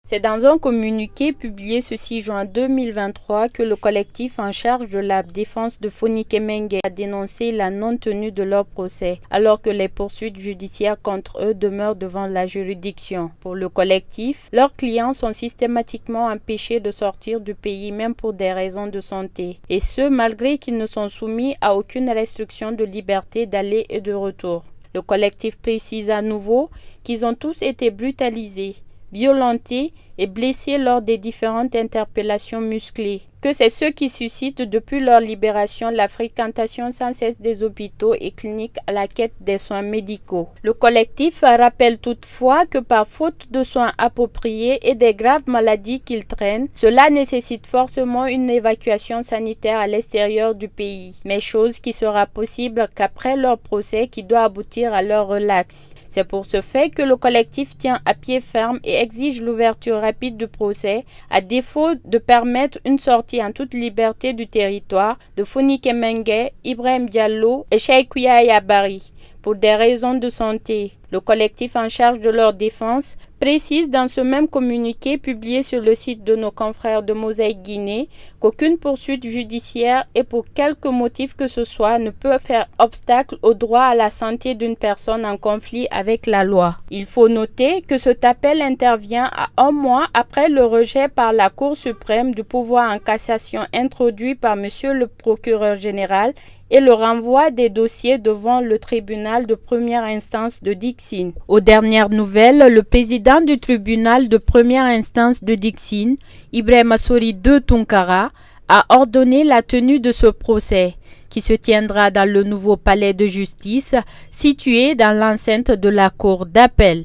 C'est dans un communiqué publié ce 6 juin 2023 que le collectif en charge de la défense de Fonikè Menguè a dénoncé la non-tenue de leur procès, alors que les poursuites judiciaires contre eux demeurent devant la juridiction. Pour le collectif, leurs clients sont systématiquement empêchés de sortir du pays même pour des raisons de santé, et ce malgré qu'ils ne sont soumis à aucune restriction de liberté d'aller et de retour. Le collectif précise à nouveau qu'ils ont tous été brutalisés, violentés et blessés lors des différentes interpellations musclées, que c'est ce qui suscite depuis leur libération la fréquentation sans cesse des hôpitaux et cliniques à la quête des soins médicaux. Le collectif rappelle toutefois que par faute de soins appropriés et des graves maladies qu'ils traînent, cela nécessite forcément une évacuation sanitaire à l'extérieur du pays, mais chose qui sera possible qu'après leur procès qui doit aboutir à leur relax. C'est pour ce fait que le collectif tient à pied ferme et exige l'ouverture rapide du procès, à défaut de permettre une sortie en toute liberté du territoire de Fonikè Menguè, Ibrahim Diallo et Cheikh Yaya Bari pour des raisons de santé. Le collectif en charge de leur défense précise dans ce même communiqué publié sur le site de nos confrères de Mosaïque Guinée qu'aucune poursuite judiciaire et pour quelque motif que ce soit ne peut faire obstacle au droit à la santé d'une personne en conflit avec la loi. Il faut noter que cet appel intervient à un mois après le rejet par la Cour suprême du pouvoir en cassation introduit par Monsieur le procureur général et le renvoi des dossiers devant le tribunal de première instance de Dixine. Aux dernières nouvelles, le président du tribunal de première instance de Dixine, Ibrahima Sori II Tunkara, a ordonné la tenue de ce procès, qui se tiendra dans le nouveau palais de justice situé dans l'enceinte de la cour d'appel.